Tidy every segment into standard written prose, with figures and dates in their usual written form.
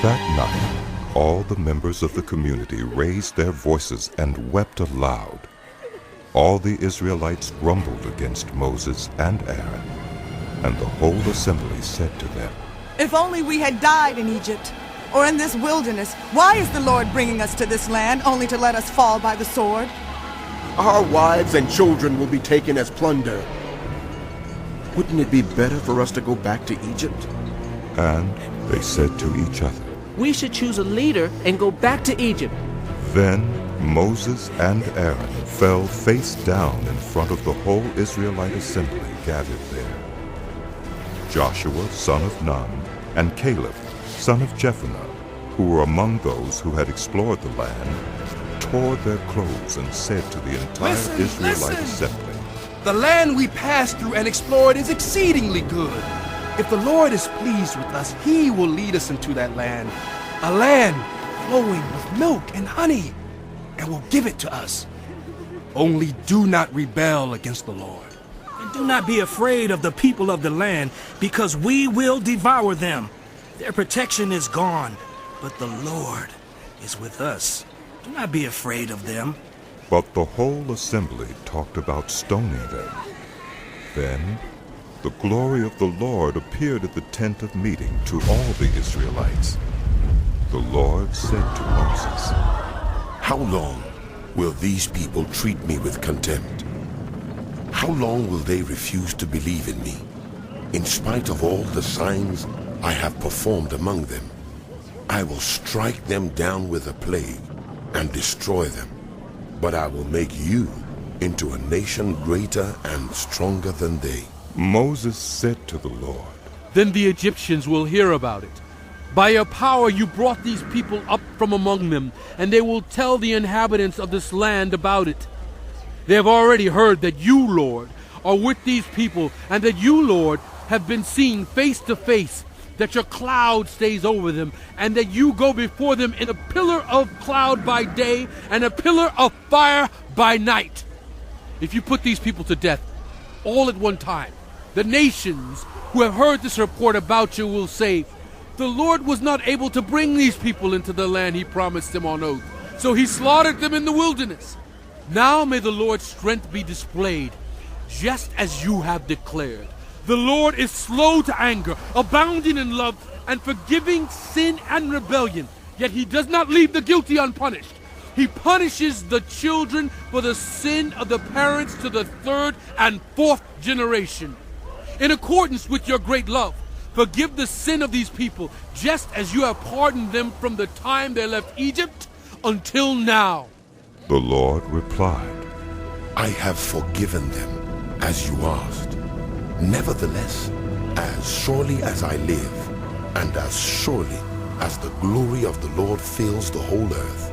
That night, all the members of the community raised their voices and wept aloud. All the Israelites grumbled against Moses and Aaron, and the whole assembly said to them, "If only we had died in Egypt, or in this wilderness. Why is the Lord bringing us to this land only to let us fall by the sword? Our wives and children will be taken as plunder. Wouldn't it be better for us to go back to Egypt?" And they said to each other, "We should choose a leader and go back to Egypt." Then Moses and Aaron fell face down in front of the whole Israelite assembly gathered there. Joshua, son of Nun, and Caleb, son of Jephunneh, who were among those who had explored the land, tore their clothes and said to the entire Israelite assembly, "The land we passed through and explored is exceedingly good. If the Lord is pleased with us, He will lead us into that land, a land flowing with milk and honey, and will give it to us. Only do not rebel against the Lord. And do not be afraid of the people of the land, because we will devour them. Their protection is gone, but the Lord is with us. Do not be afraid of them." But the whole assembly talked about stoning them. Then the glory of the Lord appeared at the tent of meeting to all the Israelites. The Lord said to Moses, "How long will these people treat me with contempt? How long will they refuse to believe in me, in spite of all the signs I have performed among them? I will strike them down with a plague and destroy them, but I will make you into a nation greater and stronger than they." Moses said to the Lord, "Then the Egyptians will hear about it. By your power you brought these people up from among them, and they will tell the inhabitants of this land about it. They have already heard that you, Lord, are with these people, and that you, Lord, have been seen face to face, that your cloud stays over them, and that you go before them in a pillar of cloud by day and a pillar of fire by night. If you put these people to death all at one time, the nations who have heard this report about you will say, 'The Lord was not able to bring these people into the land He promised them on oath, so He slaughtered them in the wilderness.' Now may the Lord's strength be displayed, just as you have declared. The Lord is slow to anger, abounding in love, and forgiving sin and rebellion, yet He does not leave the guilty unpunished. He punishes the children for the sin of the parents to the third and fourth generation. In accordance with your great love, forgive the sin of these people, just as you have pardoned them from the time they left Egypt until now." The Lord replied, "I have forgiven them, as you asked. Nevertheless, as surely as I live, and as surely as the glory of the Lord fills the whole earth,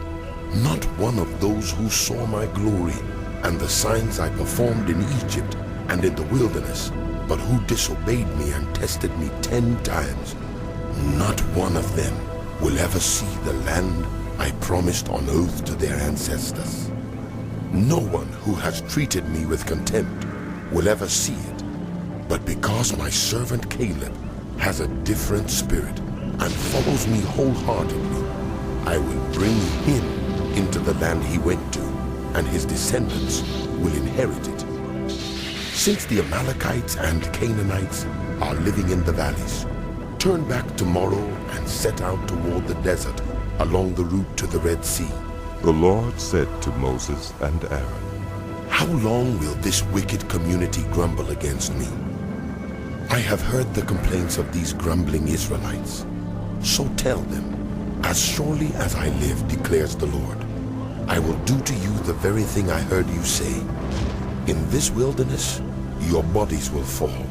not one of those who saw my glory and the signs I performed in Egypt and in the wilderness, but who disobeyed me and tested me 10 times, not one of them will ever see the land I promised on oath to their ancestors. No one who has treated me with contempt will ever see it, but because my servant Caleb has a different spirit and follows me wholeheartedly, I will bring him into the land he went to, and his descendants will inherit it. Since the Amalekites and Canaanites are living in the valleys, turn back tomorrow and set out toward the desert along the route to the Red Sea." The Lord said to Moses and Aaron, "How long will this wicked community grumble against me? I have heard the complaints of these grumbling Israelites. So tell them, as surely as I live, declares the Lord, I will do to you the very thing I heard you say. In this wilderness, your bodies will fall,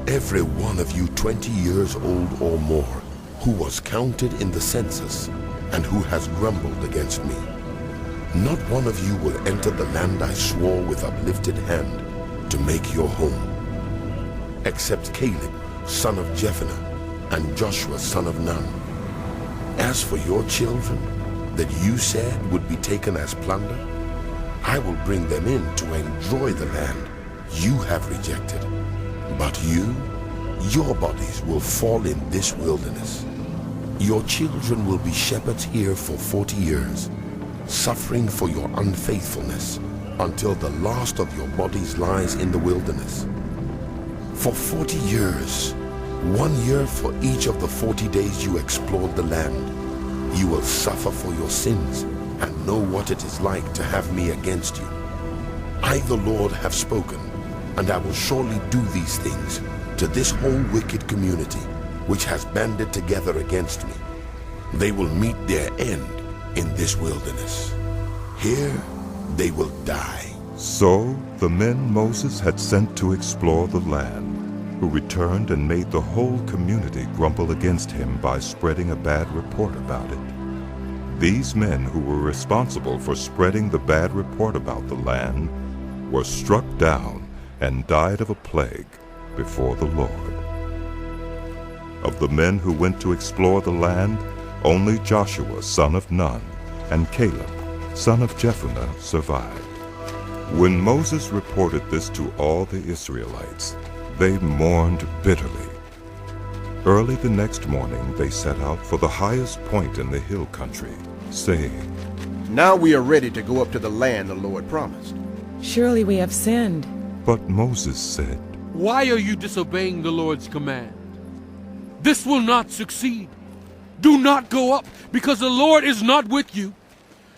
every one of you 20 years old or more, who was counted in the census, and who has grumbled against me. Not one of you will enter the land I swore with uplifted hand to make your home, except Caleb, son of Jephunneh, and Joshua, son of Nun. As for your children, that you said would be taken as plunder, I will bring them in to enjoy the land you have rejected. But you, your bodies will fall in this wilderness. Your children will be shepherds here for 40 years, suffering for your unfaithfulness, until the last of your bodies lies in the wilderness. For 40 years, 1 year for each of the 40 days you explored the land, you will suffer for your sins and know what it is like to have me against you. I, the Lord, have spoken, and I will surely do these things to this whole wicked community, which has banded together against me. They will meet their end in this wilderness. Here they will die. So the men Moses had sent to explore the land, who returned and made the whole community grumble against him by spreading a bad report about it. These men who were responsible for spreading the bad report about the land were struck down and died of a plague before the Lord. Of the men who went to explore the land, only Joshua, son of Nun, and Caleb, son of Jephunneh, survived. When Moses reported this to all the Israelites, they mourned bitterly. Early the next morning they set out for the highest point in the hill country, saying, Now we are ready to go up to the land the Lord promised. Surely we have sinned. But Moses said, Why are you disobeying the Lord's command? This will not succeed. Do not go up, because the Lord is not with you.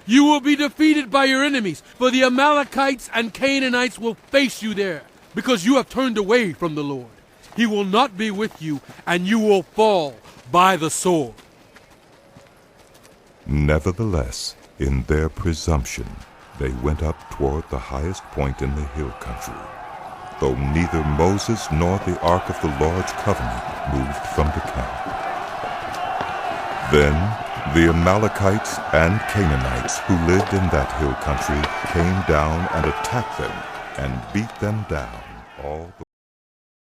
You will be defeated by your enemies, for the Amalekites and Canaanites will face you there, because you have turned away from the Lord. He will not be with you, and you will fall by the sword. Nevertheless, in their presumption, they went up toward the highest point in the hill country, though neither Moses nor the ark of the Lord's covenant moved from the camp. Then the Amalekites and Canaanites who lived in that hill country came down and attacked them and beat them down all the